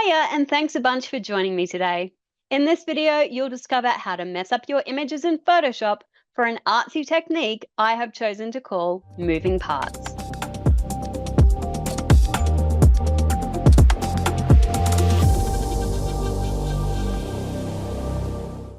Hiya, and thanks a bunch for joining me today. In this video, you'll discover how to mess up your images in Photoshop for an artsy technique I have chosen to call moving parts.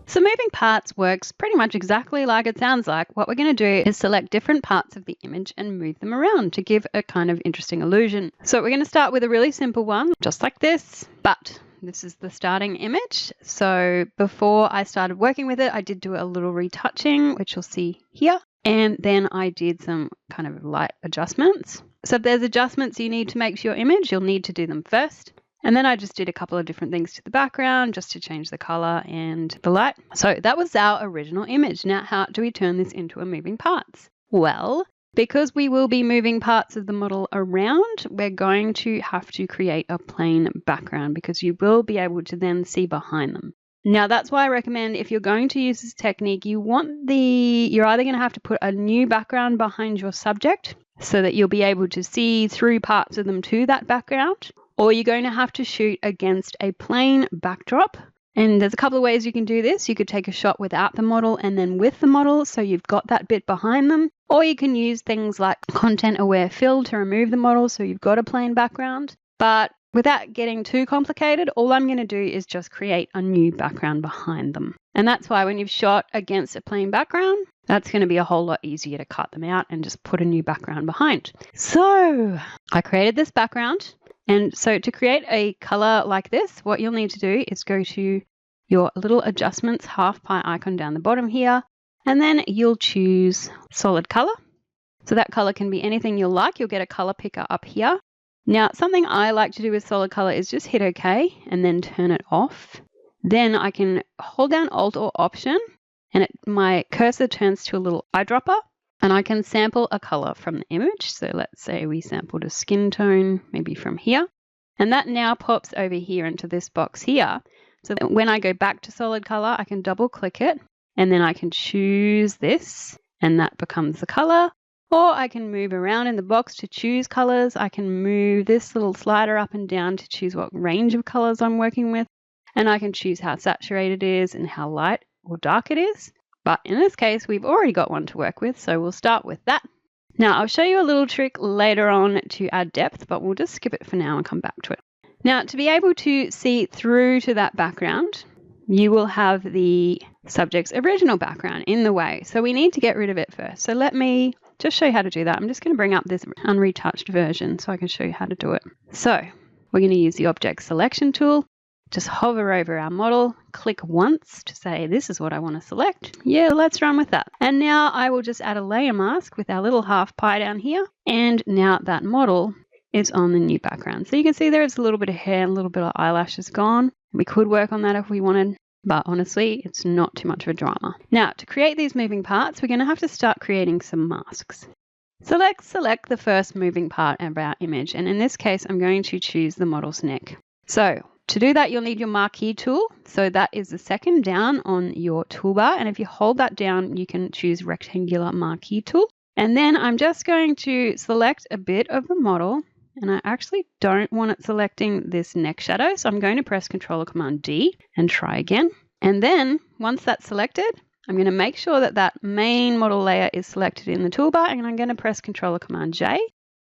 So moving parts works pretty much exactly like it sounds like. What we're going to do is select different parts of the image and move them around to give a kind of interesting illusion. So we're going to start with a really simple one, just like this, but this is the starting image. So before I started working with it, I did do a little retouching, which you'll see here. And then I did some kind of light adjustments. So if there's adjustments you need to make to your image, you'll need to do them first. And then I just did a couple of different things to the background just to change the color and the light. So that was our original image. Now, how do we turn this into a moving parts? Well, because we will be moving parts of the model around, we're going to have to create a plain background because you will be able to then see behind them. Now, that's why I recommend if you're going to use this technique, you're either going to have to put a new background behind your subject so that you'll be able to see through parts of them to that background, or you're going to have to shoot against a plain backdrop. And there's a couple of ways you can do this. You could take a shot without the model and then with the model, so you've got that bit behind them. Or you can use things like content-aware fill to remove the model, so you've got a plain background. But without getting too complicated, all I'm going to do is just create a new background behind them. And that's why when you've shot against a plain background, that's going to be a whole lot easier to cut them out and just put a new background behind. So I created this background. And so to create a color like this, what you'll need to do is go to your little adjustments half pie icon down the bottom here, and then you'll choose solid color. So that color can be anything you'll like. You'll get a color picker up here. Now, something I like to do with solid color is just hit OK and then turn it off. Then I can hold down Alt or Option, and my cursor turns to a little eyedropper. And I can sample a color from the image. So let's say we sampled a skin tone, maybe from here. And that now pops over here into this box here. So that when I go back to solid color, I can double click it and then I can choose this and that becomes the color. Or I can move around in the box to choose colors. I can move this little slider up and down to choose what range of colors I'm working with. And I can choose how saturated it is and how light or dark it is. But in this case, we've already got one to work with, so we'll start with that. Now, I'll show you a little trick later on to add depth, but we'll just skip it for now and come back to it. Now, to be able to see through to that background, you will have the subject's original background in the way. So we need to get rid of it first. So let me just show you how to do that. I'm just going to bring up this unretouched version so I can show you how to do it. So we're going to use the Object Selection tool. Just hover over our model, click once to say, this is what I want to select. Yeah, let's run with that. And now I will just add a layer mask with our little half pie down here. And now that model is on the new background. So you can see there's a little bit of hair and a little bit of eyelashes gone. We could work on that if we wanted, but honestly, it's not too much of a drama. Now, to create these moving parts, we're going to have to start creating some masks. So let's select the first moving part of our image. And in this case, I'm going to choose the model's neck. So to do that, you'll need your marquee tool. So that is the second down on your toolbar. And if you hold that down, you can choose rectangular marquee tool. And then I'm just going to select a bit of the model. And I actually don't want it selecting this neck shadow. So I'm going to press Ctrl or Command D and try again. And then once that's selected, I'm going to make sure that that main model layer is selected in the toolbar. And I'm going to press Ctrl or Command J.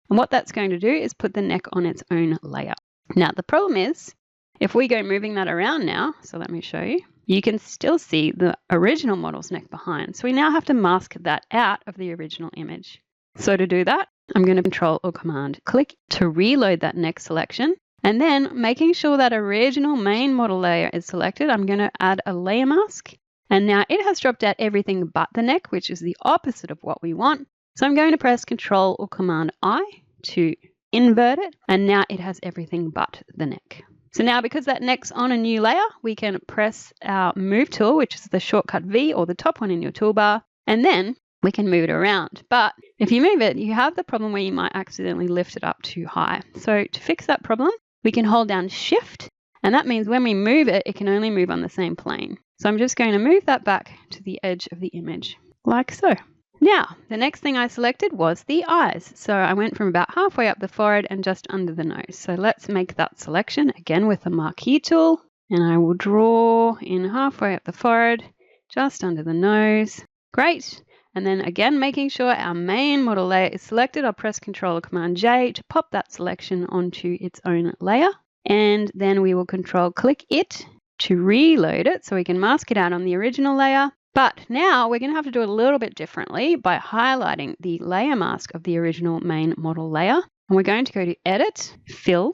And what that's going to do is put the neck on its own layer. Now, the problem is, if we go moving that around now, so let me show you, you can still see the original model's neck behind. So we now have to mask that out of the original image. So to do that, I'm going to Control or Command click to reload that neck selection. And then making sure that original main model layer is selected, I'm going to add a layer mask. And now it has dropped out everything but the neck, which is the opposite of what we want. So I'm going to press Control or Command I to invert it. And now it has everything but the neck. So now because that neck's on a new layer, we can press our Move tool, which is the shortcut V or the top one in your toolbar, and then we can move it around. But if you move it, you have the problem where you might accidentally lift it up too high. So to fix that problem, we can hold down Shift, and that means when we move it, it can only move on the same plane. So I'm just going to move that back to the edge of the image, like so. Now, the next thing I selected was the eyes. So I went from about halfway up the forehead and just under the nose. So let's make that selection again with the marquee tool. And I will draw in halfway up the forehead, just under the nose. Great. And then again, making sure our main model layer is selected, I'll press Ctrl or Command J to pop that selection onto its own layer. And then we will Control click it to reload it so we can mask it out on the original layer. But now we're going to have to do it a little bit differently by highlighting the layer mask of the original main model layer. And we're going to go to Edit, Fill,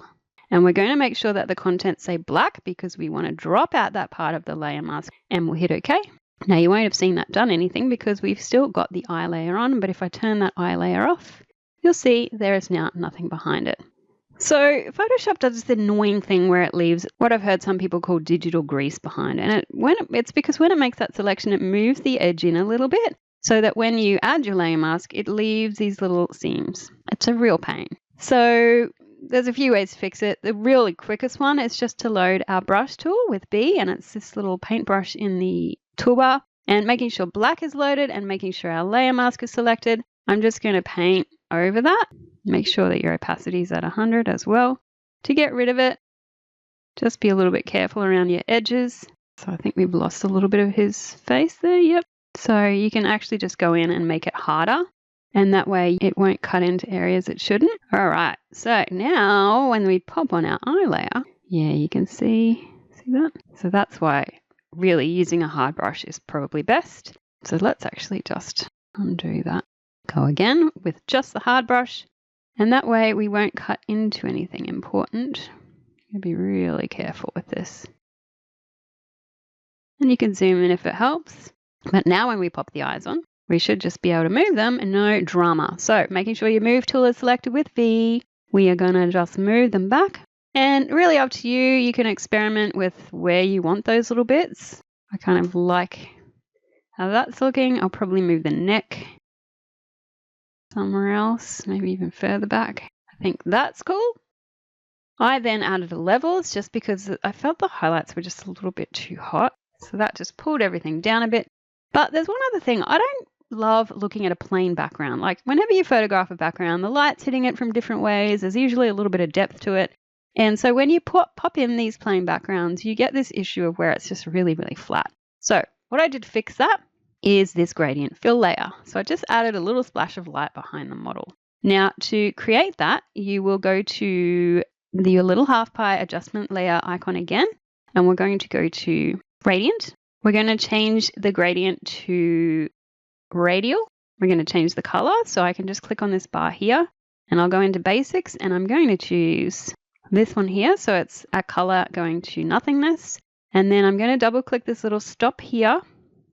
and we're going to make sure that the contents say black because we want to drop out that part of the layer mask, and we'll hit OK. Now you won't have seen that done anything because we've still got the eye layer on, but if I turn that eye layer off, you'll see there is now nothing behind it. So Photoshop does this annoying thing where it leaves what I've heard some people call digital grease behind. And it's because when it makes that selection, it moves the edge in a little bit so that when you add your layer mask, it leaves these little seams. It's a real pain. So there's a few ways to fix it. The really quickest one is just to load our brush tool with B, and it's this little paintbrush in the toolbar, and making sure black is loaded and making sure our layer mask is selected. I'm just going to paint over that. Make sure that your opacity is at 100 as well. To get rid of it, just be a little bit careful around your edges. So I think we've lost a little bit of his face there. Yep. So you can actually just go in and make it harder, and that way it won't cut into areas it shouldn't. All right. So now when we pop on our eye layer, yeah, you can see that? So that's why really using a hard brush is probably best. So let's actually just undo that. Go again with just the hard brush, and that way we won't cut into anything important. You'll be really careful with this. And you can zoom in if it helps. But now when we pop the eyes on, we should just be able to move them and no drama. So making sure your move tool is selected with V, we are going to just move them back. And really up to you, you can experiment with where you want those little bits. I kind of like how that's looking. I'll probably move the neck somewhere else, maybe even further back. I think that's cool. I then added the levels just because I felt the highlights were just a little bit too hot. So that just pulled everything down a bit. But there's one other thing. I don't love looking at a plain background. Like whenever you photograph a background, the light's hitting it from different ways. There's usually a little bit of depth to it. And so when you pop in these plain backgrounds, you get this issue of where it's just really, really flat. So what I did to fix that is this gradient fill layer. So I just added a little splash of light behind the model. Now to create that, you will go to your little half pie adjustment layer icon again, and we're going to go to gradient. We're going to change the gradient to radial. We're going to change the color. So I can just click on this bar here and I'll go into basics, and I'm going to choose this one here. So it's a color going to nothingness. And then I'm going to double click this little stop here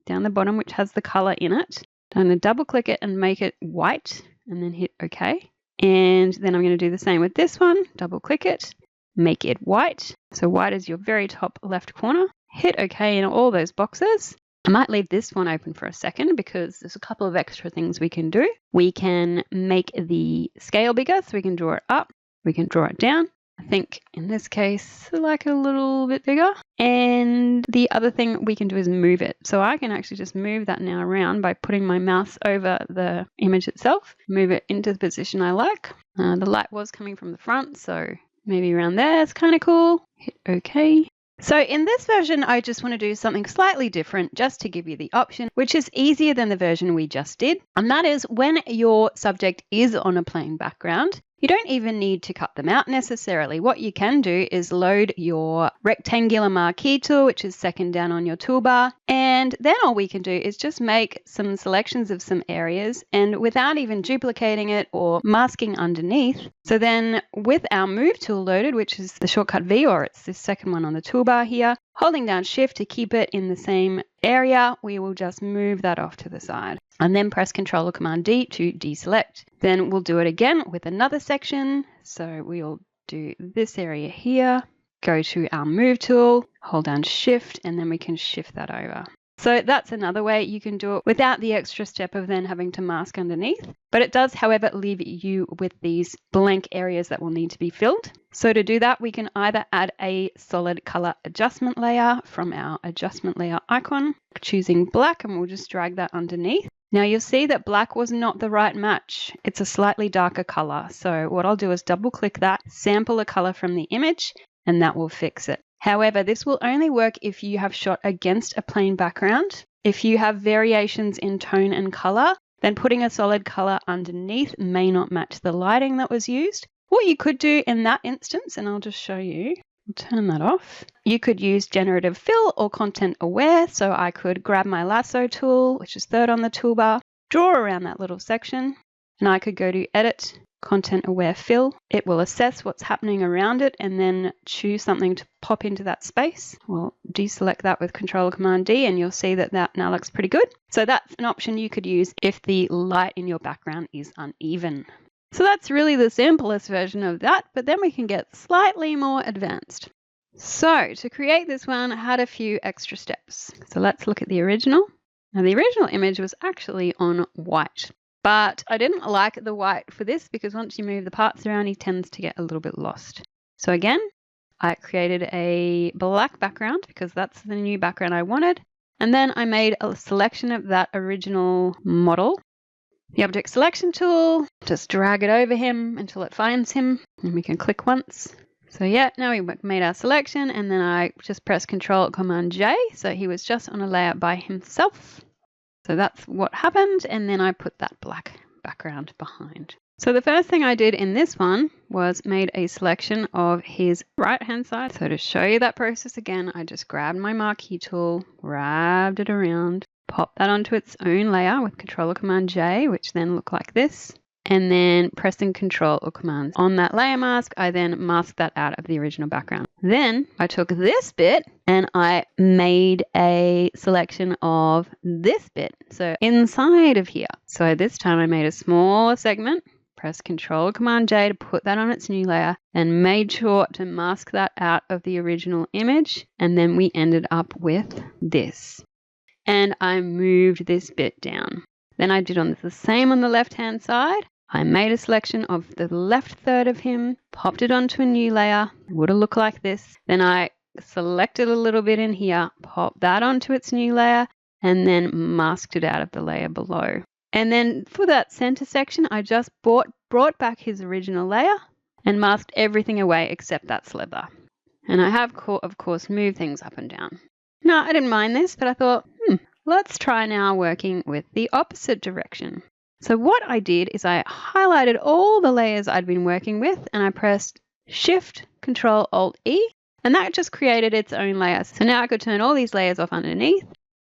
down the bottom, which has the color in it. I'm going to double click it and make it white and then hit OK. And then I'm going to do the same with this one. Double click it, make it white. So white is your very top left corner. Hit OK in all those boxes. I might leave this one open for a second because there's a couple of extra things we can do. We can make the scale bigger, so we can draw it up. We can draw it down. I think in this case, like a little bit bigger. And the other thing we can do is move it. So I can actually just move that now around by putting my mouse over the image itself, move it into the position I like. The light was coming from the front, so maybe around there is kind of cool. Hit OK. So in this version, I just want to do something slightly different just to give you the option, which is easier than the version we just did. And that is when your subject is on a plain background, you don't even need to cut them out necessarily. What you can do is load your rectangular marquee tool, which is second down on your toolbar. And then all we can do is just make some selections of some areas and without even duplicating it or masking underneath. So then with our move tool loaded, which is the shortcut V, or it's this second one on the toolbar here, holding down shift to keep it in the same area, we will just move that off to the side. And then press Ctrl or Command D to deselect. Then we'll do it again with another section. So we'll do this area here, go to our move tool, hold down shift, and then we can shift that over. So that's another way you can do it without the extra step of then having to mask underneath. But it does, however, leave you with these blank areas that will need to be filled. So to do that, we can either add a solid color adjustment layer from our adjustment layer icon, choosing black, and we'll just drag that underneath. Now you'll see that black was not the right match. It's a slightly darker color. So what I'll do is double click that, sample a color from the image, and that will fix it. However, this will only work if you have shot against a plain background. If you have variations in tone and color, then putting a solid color underneath may not match the lighting that was used. What you could do in that instance, and I'll just show you, I'll turn that off. You could use generative fill or content aware. So I could grab my lasso tool, which is third on the toolbar, draw around that little section, and I could go to edit, content aware fill. It will assess what's happening around it and then choose something to pop into that space. We'll deselect that with Control Command D, and you'll see that that now looks pretty good. So that's an option you could use if the light in your background is uneven. So that's really the simplest version of that, but then we can get slightly more advanced. So to create this one, I had a few extra steps. So let's look at the original. Now the original image was actually on white. But I didn't like the white for this because once you move the parts around, he tends to get a little bit lost. So again, I created a black background because that's the new background I wanted. And then I made a selection of that original model. The object selection tool, just drag it over him until it finds him. And we can click once. So yeah, now we made our selection, and then I just press Control Command J. So he was just on a layout by himself. So that's what happened, and then I put that black background behind. So the first thing I did in this one was made a selection of his right-hand side. So to show you that process again, I just grabbed my marquee tool, grabbed it around, popped that onto its own layer with Control or Command J, which then looked like this. And then pressing Control or Command on that layer mask, I then masked that out of the original background. Then I took this bit and I made a selection of this bit. So inside of here. So this time I made a smaller segment, press Control or Command J to put that on its new layer, and made sure to mask that out of the original image. And then we ended up with this. And I moved this bit down. Then I did the same on the left-hand side. I made a selection of the left third of him, popped it onto a new layer. It would have looked like this. Then I selected a little bit in here, popped that onto its new layer, and then masked it out of the layer below. And then for that center section, I just brought back his original layer and masked everything away except that slither. And I have, of course, moved things up and down. Now, I didn't mind this, but I thought, let's try now working with the opposite direction. So what I did is I highlighted all the layers I'd been working with, and I pressed Shift, Control, Alt, E, and that just created its own layer. So now I could turn all these layers off underneath,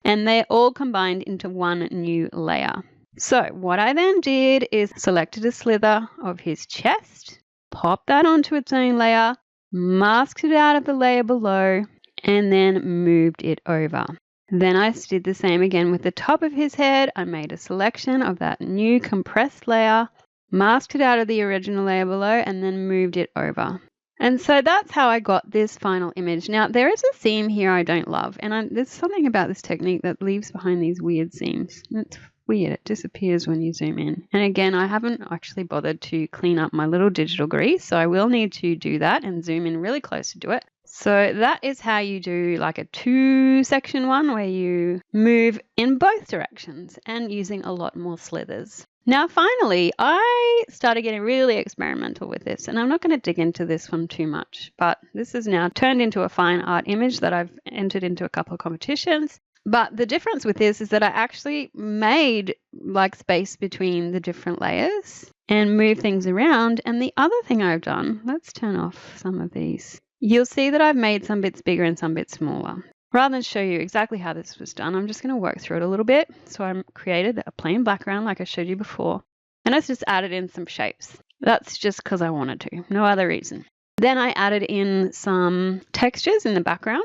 and they're all combined into one new layer. So what I then did is selected a slither of his chest, popped that onto its own layer, masked it out of the layer below, and then moved it over. Then I did the same again with the top of his head. I made a selection of that new compressed layer, masked it out of the original layer below, and then moved it over. And so that's how I got this final image. Now, there is a seam here I don't love, and there's something about this technique that leaves behind these weird seams. It's weird. It disappears when you zoom in. And again, I haven't actually bothered to clean up my little digital grease, so I will need to do that and zoom in really close to do it. So that is how you do like a 2-section one where you move in both directions and using a lot more slithers. Now, finally, I started getting really experimental with this, and I'm not going to dig into this one too much, but this is now turned into a fine art image that I've entered into a couple of competitions. But the difference with this is that I actually made like space between the different layers and move things around. And the other thing I've done, let's turn off some of these. You'll see that I've made some bits bigger and some bits smaller. Rather than show you exactly how this was done, I'm just going to work through it a little bit. So I created a plain background like I showed you before, and I just added in some shapes. That's just because I wanted to, no other reason. Then I added in some textures in the background.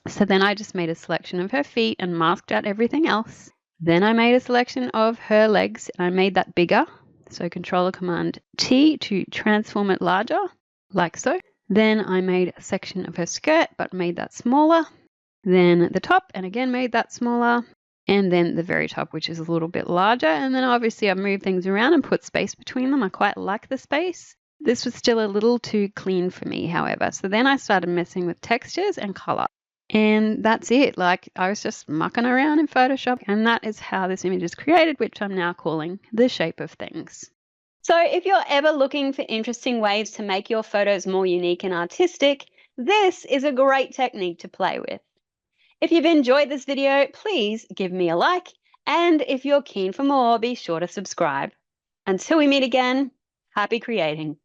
So then I just made a selection of her feet and masked out everything else. Then I made a selection of her legs and I made that bigger. So Control or Command T to transform it larger, like so. Then I made a section of her skirt but made that smaller. Then the top, and again made that smaller. And then the very top, which is a little bit larger. And then obviously I've moved things around and put space between them. I quite like the space. This was still a little too clean for me, however. So then I started messing with textures and color. And that's it. Like, I was just mucking around in Photoshop, and that is how this image is created, which I'm now calling the shape of things. So if you're ever looking for interesting ways to make your photos more unique and artistic, this is a great technique to play with. If you've enjoyed this video, please give me a like, and if you're keen for more, be sure to subscribe. Until we meet again, happy creating.